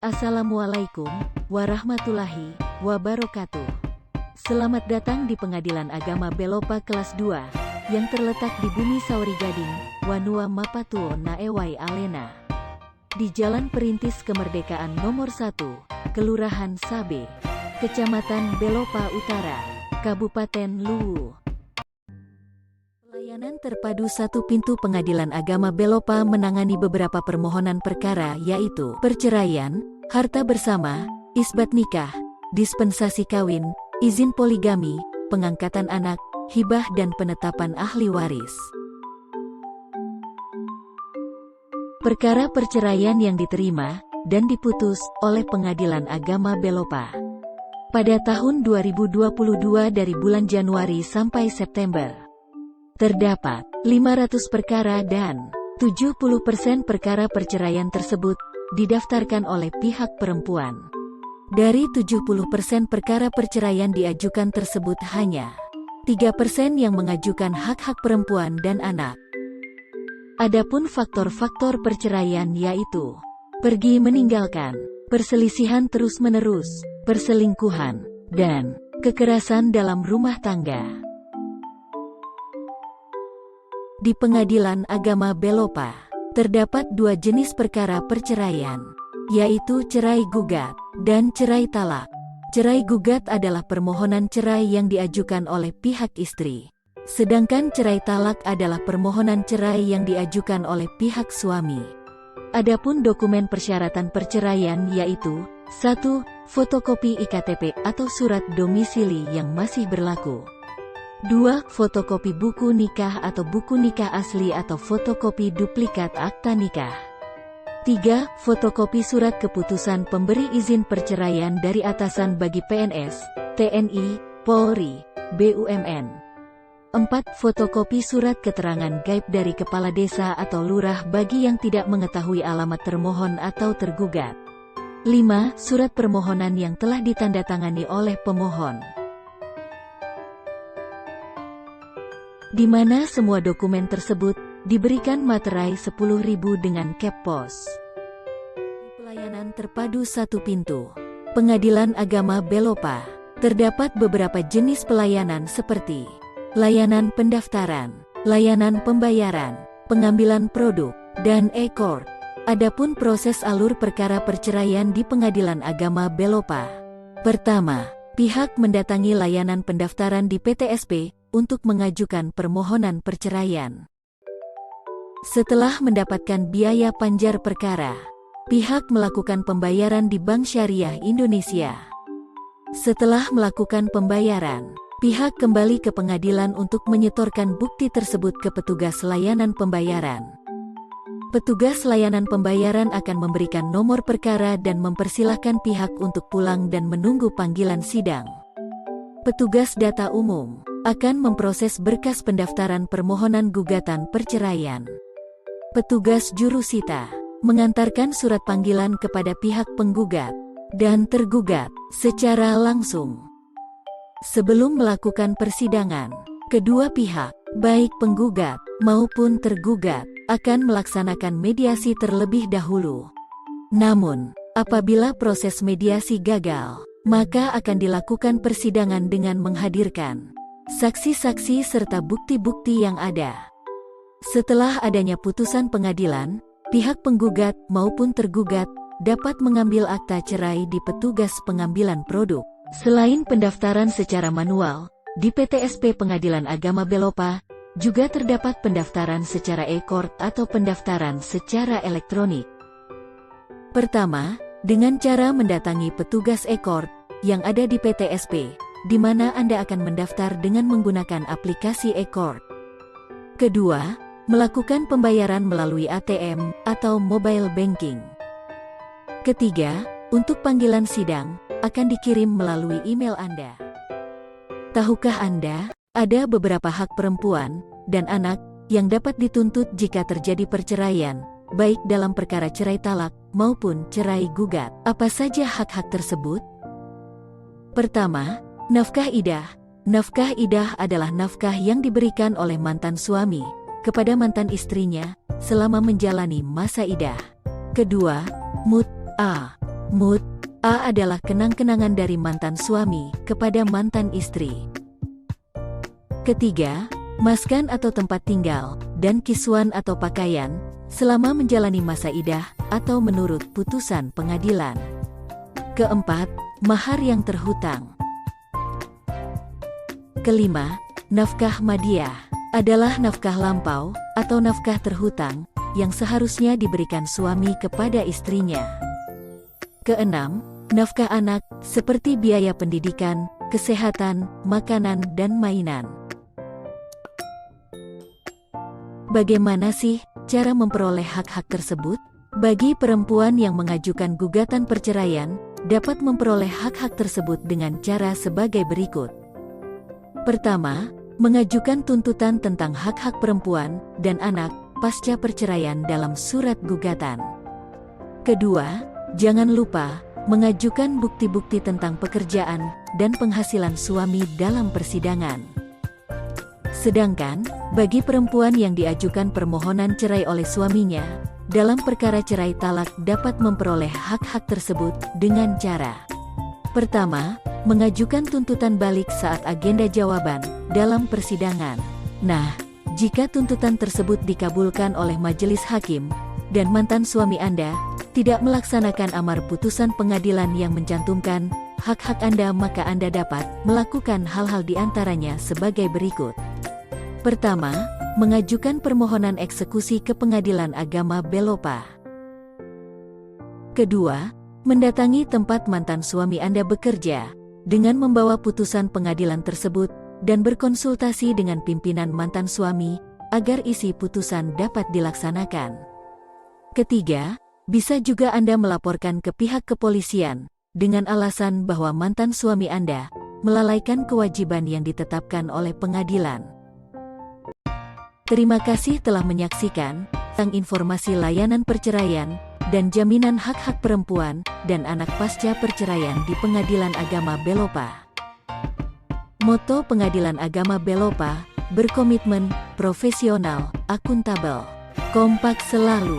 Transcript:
Assalamualaikum warahmatullahi wabarakatuh. Selamat datang di Pengadilan Agama Belopa kelas 2 yang terletak di Bumi Sauri Gading, Wanua Mapatuo Naewai Alena. Di Jalan Perintis Kemerdekaan nomor 1, Kelurahan Sabe, Kecamatan Belopa Utara, Kabupaten Luwu. Pelayanan terpadu satu pintu Pengadilan Agama Belopa menangani beberapa permohonan perkara yaitu perceraian, harta bersama, isbat nikah, dispensasi kawin, izin poligami, pengangkatan anak, hibah dan penetapan ahli waris. Perkara perceraian yang diterima dan diputus oleh Pengadilan Agama Belopa pada tahun 2022 dari bulan Januari sampai September. Terdapat 500 perkara dan 70% perkara perceraian tersebut didaftarkan oleh pihak perempuan. Dari 70% perkara perceraian diajukan tersebut hanya 3% yang mengajukan hak-hak perempuan dan anak. Adapun faktor-faktor perceraian yaitu pergi meninggalkan, perselisihan terus-menerus, perselingkuhan, dan kekerasan dalam rumah tangga. Di Pengadilan Agama Belopa, terdapat dua jenis perkara perceraian, yaitu cerai gugat dan cerai talak. Cerai gugat adalah permohonan cerai yang diajukan oleh pihak istri, sedangkan cerai talak adalah permohonan cerai yang diajukan oleh pihak suami. Adapun dokumen persyaratan perceraian yaitu 1. Fotokopi IKTP atau surat domisili yang masih berlaku. 2. Fotokopi buku nikah atau buku nikah asli atau fotokopi duplikat akta nikah. 3. Fotokopi surat keputusan pemberi izin perceraian dari atasan bagi PNS, TNI, Polri, BUMN. 4. Fotokopi surat keterangan gaib dari kepala desa atau lurah bagi yang tidak mengetahui alamat termohon atau tergugat. 5. Surat permohonan yang telah ditandatangani oleh pemohon, di mana semua dokumen tersebut diberikan materai 10.000 dengan cap pos. Pelayanan terpadu satu pintu Pengadilan Agama Belopa, terdapat beberapa jenis pelayanan seperti layanan pendaftaran, layanan pembayaran, pengambilan produk, dan e-court. Adapun proses alur perkara perceraian di Pengadilan Agama Belopa. Pertama, pihak mendatangi layanan pendaftaran di PTSP untuk mengajukan permohonan perceraian. Setelah mendapatkan biaya panjar perkara, pihak melakukan pembayaran di Bank Syariah Indonesia. Setelah melakukan pembayaran, pihak kembali ke pengadilan untuk menyetorkan bukti tersebut ke petugas layanan pembayaran. Petugas layanan pembayaran akan memberikan nomor perkara dan mempersilahkan pihak untuk pulang dan menunggu panggilan sidang. Petugas data umum akan memproses berkas pendaftaran permohonan gugatan perceraian. Petugas jurusita mengantarkan surat panggilan kepada pihak penggugat dan tergugat secara langsung. Sebelum melakukan persidangan, kedua pihak, baik penggugat maupun tergugat, akan melaksanakan mediasi terlebih dahulu. Namun, apabila proses mediasi gagal, maka akan dilakukan persidangan dengan menghadirkan saksi-saksi serta bukti-bukti yang ada. Setelah adanya putusan pengadilan, pihak penggugat maupun tergugat dapat mengambil akta cerai di petugas pengambilan produk. Selain pendaftaran secara manual, di PTSP Pengadilan Agama Belopa juga terdapat pendaftaran secara e-court atau pendaftaran secara elektronik. Pertama, dengan cara mendatangi petugas e-court yang ada di PTSP, di mana Anda akan mendaftar dengan menggunakan aplikasi e-court. Kedua, melakukan pembayaran melalui ATM atau mobile banking. Ketiga, untuk panggilan sidang akan dikirim melalui email Anda. Tahukah Anda, ada beberapa hak perempuan dan anak yang dapat dituntut jika terjadi perceraian, baik dalam perkara cerai talak maupun cerai gugat. Apa saja hak-hak tersebut? Pertama, nafkah idah. Nafkah idah adalah nafkah yang diberikan oleh mantan suami kepada mantan istrinya selama menjalani masa idah. Kedua, mut'ah. Mood A adalah kenang-kenangan dari mantan suami kepada mantan istri. Ketiga, maskan atau tempat tinggal, dan kiswan atau pakaian, selama menjalani masa iddah atau menurut putusan pengadilan. Keempat, mahar yang terhutang. Kelima, nafkah madiyah adalah nafkah lampau atau nafkah terhutang yang seharusnya diberikan suami kepada istrinya. Keenam, nafkah anak seperti biaya pendidikan, kesehatan, makanan, dan mainan. Bagaimana sih cara memperoleh hak-hak tersebut? Bagi perempuan yang mengajukan gugatan perceraian, dapat memperoleh hak-hak tersebut dengan cara sebagai berikut. Pertama, mengajukan tuntutan tentang hak-hak perempuan dan anak pasca perceraian dalam surat gugatan. Kedua, jangan lupa mengajukan bukti-bukti tentang pekerjaan dan penghasilan suami dalam persidangan. Sedangkan, bagi perempuan yang diajukan permohonan cerai oleh suaminya, dalam perkara cerai talak dapat memperoleh hak-hak tersebut dengan cara: pertama, mengajukan tuntutan balik saat agenda jawaban dalam persidangan. Nah, jika tuntutan tersebut dikabulkan oleh majelis hakim, dan mantan suami Anda tidak melaksanakan amar putusan pengadilan yang mencantumkan hak-hak Anda, maka Anda dapat melakukan hal-hal diantaranya sebagai berikut. Pertama, mengajukan permohonan eksekusi ke Pengadilan Agama Belopa. Kedua, mendatangi tempat mantan suami Anda bekerja dengan membawa putusan pengadilan tersebut dan berkonsultasi dengan pimpinan mantan suami agar isi putusan dapat dilaksanakan. Ketiga, bisa juga Anda melaporkan ke pihak kepolisian dengan alasan bahwa mantan suami Anda melalaikan kewajiban yang ditetapkan oleh pengadilan. Terima kasih telah menyaksikan tentang informasi layanan perceraian dan jaminan hak-hak perempuan dan anak pasca perceraian di Pengadilan Agama Belopa. Moto Pengadilan Agama Belopa, berkomitmen, profesional, akuntabel, kompak selalu.